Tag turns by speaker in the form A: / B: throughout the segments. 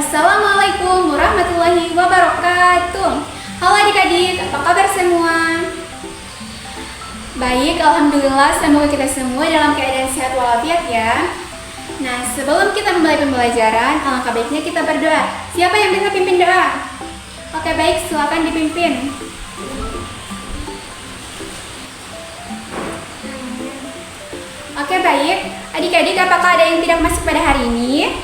A: Assalamualaikum warahmatullahi wabarakatuh. Halo adik-adik, apa kabar semua? Baik, alhamdulillah, semoga kita semua dalam keadaan sehat walafiat ya. Nah, sebelum kita memulai pembelajaran, alangkah baiknya kita berdoa. Siapa yang bisa pimpin doa? Oke, baik, silakan dipimpin. Oke, baik. Adik-adik, apakah ada yang tidak masuk pada hari ini?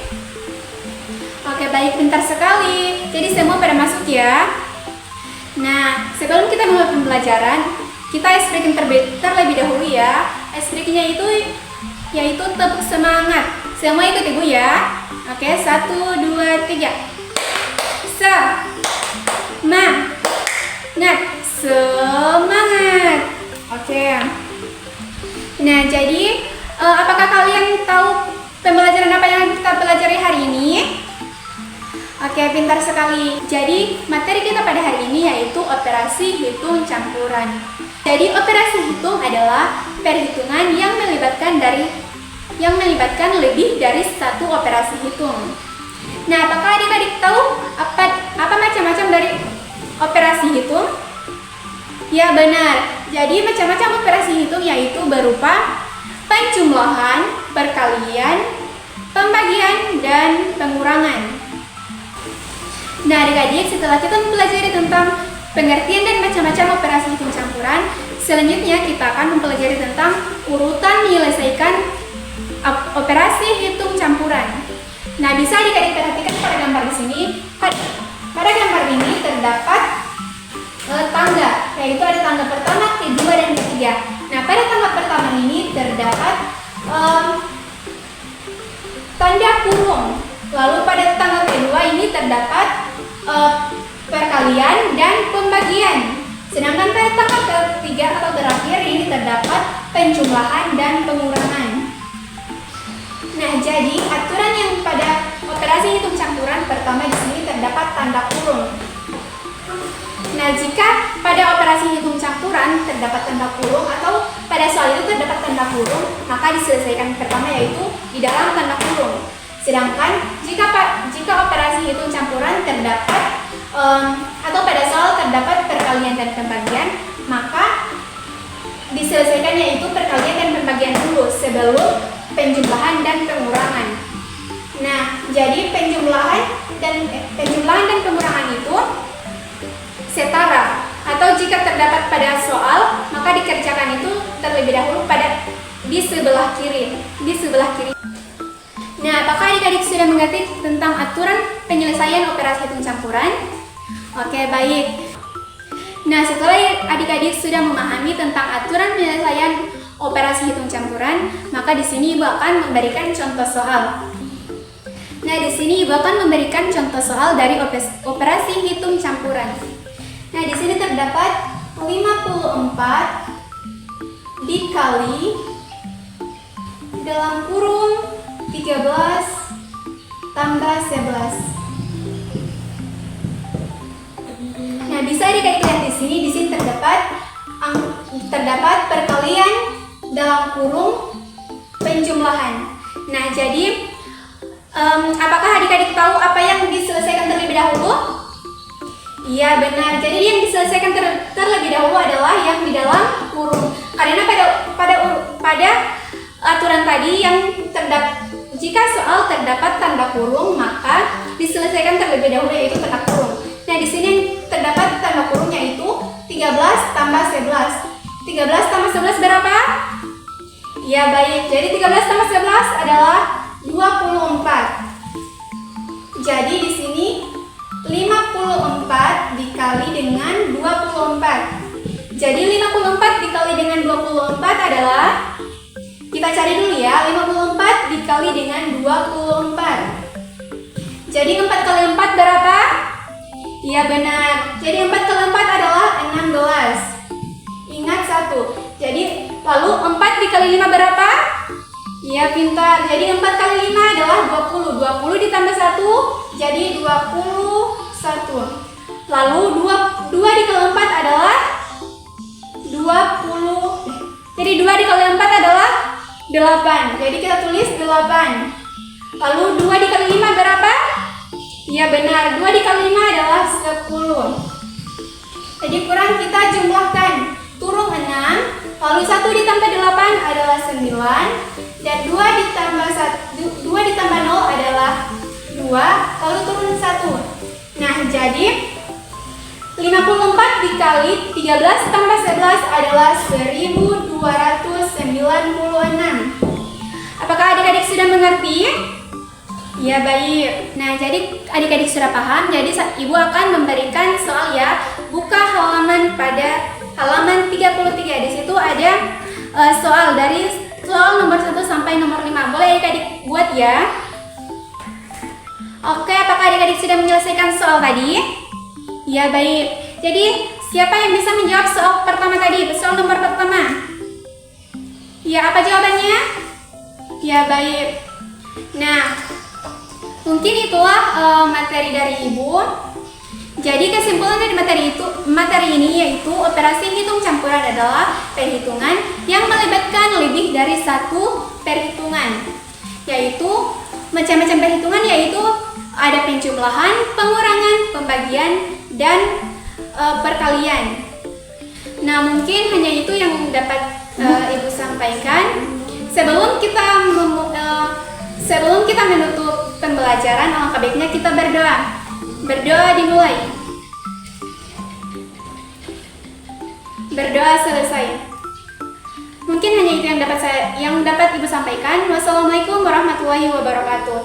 A: Oke, baik, pintar sekali. Jadi semua pada masuk ya. Nah, sebelum kita mulai pembelajaran, kita ice breaking terlebih dahulu ya. Ice breakingnya yaitu tepuk semangat. Semua ikut ibu ya. Oke, 1, 2, 3. Semangat. Oke. Nah, jadi apakah kalian tahu pembelajaran apa yang kita pelajari hari ini? Oke, pintar sekali. Jadi, materi kita pada hari ini yaitu operasi hitung campuran. Jadi, operasi hitung adalah perhitungan yang melibatkan lebih dari satu operasi hitung. Nah, apakah adik-adik tahu apa macam-macam dari operasi hitung? Ya, benar. Jadi, macam-macam operasi hitung yaitu berupa penjumlahan, perkalian, pembagian, dan pengurangan. Nah, adik-adik, setelah kita mempelajari tentang pengertian dan macam-macam operasi hitung campuran, selanjutnya kita akan mempelajari tentang urutan menyelesaikan operasi hitung campuran. Nah, bisa adik-adik perhatikan pada gambar di sini. Pada gambar ini terdapat tangga, yaitu ada tangga pertama, kedua, dan ketiga. Nah, pada tangga pertama ini terdapat tanda kurung. Lalu pada tangga kedua ini terdapat perkalian dan pembagian. Sedangkan pada tangga ketiga atau terakhir ini terdapat penjumlahan dan pengurangan. Nah, jadi aturan yang pada operasi hitung campuran pertama di sini terdapat tanda kurung. Nah, jika pada operasi hitung campuran terdapat tanda kurung atau pada soal itu terdapat tanda kurung, maka diselesaikan pertama yaitu di dalam tanda kurung. Sedangkan jika operasi hitung campuran terdapat atau pada soal terdapat perkalian dan pembagian, maka diselesaikan yaitu perkalian dan pembagian dulu sebelum penjumlahan dan pengurangan. Nah, jadi penjumlahan dan pengurangan itu setara, atau jika terdapat pada soal, maka dikerjakan itu terlebih dahulu di sebelah kiri. Nah, apakah adik-adik sudah mengerti tentang aturan penyelesaian operasi hitung campuran? Oke, baik. Nah, setelah adik-adik sudah memahami tentang aturan penyelesaian operasi hitung campuran, maka di sini Ibu akan memberikan contoh soal. Nah, di sini Ibu akan memberikan contoh soal dari operasi hitung campuran. Nah, di sini terdapat 54 dikali dalam kurung 13 tambah 11. Nah, bisa adik-adik lihat di sini terdapat perkalian dalam kurung penjumlahan. Nah, jadi apakah adik-adik tahu apa yang diselesaikan terlebih dahulu? Iya, benar. Jadi yang diselesaikan terlebih dahulu adalah yang di dalam kurung. Karena pada aturan tadi jika soal terdapat tanda kurung, maka diselesaikan terlebih dahulu yaitu tanda kurung. Nah, di sini terdapat tanda kurung yaitu 13 tambah 11. 13 tambah 11 berapa? Ya, baik. Jadi 13 tambah 11 adalah 24. Jadi di sini 54 dikali dengan 24. Jadi 54 dikali dengan 24 adalah, kita cari dulu ya, 54 dikali dengan 24. Jadi 4 kali 4 berapa? Iya, benar. Jadi 4 kali 4 adalah 16. Ingat 1. Jadi lalu 4 dikali 5 berapa? Iya, pintar. Jadi 4 kali 5 adalah 20. 20 ditambah 1 jadi 21. Lalu 2 dikali 4 adalah 20. Jadi 2 dikali 4 adalah 8. Jadi kita tulis 8. Lalu 2 dikali 5 berapa? Ya benar, 2 dikali 5 adalah 10. Jadi kurang kita jumlahkan. Turun 6, lalu 1 ditambah 8 adalah 9, dan 2 ditambah 0 adalah 2, lalu turun 1. Nah, jadi 54 dikali 13 tambah 11 adalah 1296. Apakah adik-adik sudah mengerti? Ya, baik. Nah, jadi adik-adik sudah paham. Jadi Ibu akan memberikan soal ya. Buka halaman pada halaman 33. Di situ ada soal dari soal nomor 1 sampai nomor 5. Boleh adik-adik buat ya. Oke, apakah adik-adik sudah menyelesaikan soal tadi? Ya, baik. Jadi, siapa yang bisa menjawab soal pertama tadi? Soal nomor pertama. Ya, apa jawabannya? Ya, baik. Nah, mungkin itulah materi dari Ibu. Jadi kesimpulan dari materi ini yaitu operasi hitung campuran adalah perhitungan yang melibatkan lebih dari satu perhitungan. Yaitu macam-macam perhitungan yaitu ada penjumlahan, pengurangan, pembagian, dan perkalian. Nah, mungkin hanya itu yang dapat Ibu sampaikan. Sebelum kita menutup pembelajaran, alangkah baiknya kita berdoa. Berdoa dimulai. Berdoa selesai. Mungkin hanya itu yang dapat Ibu sampaikan. Wassalamualaikum warahmatullahi wabarakatuh.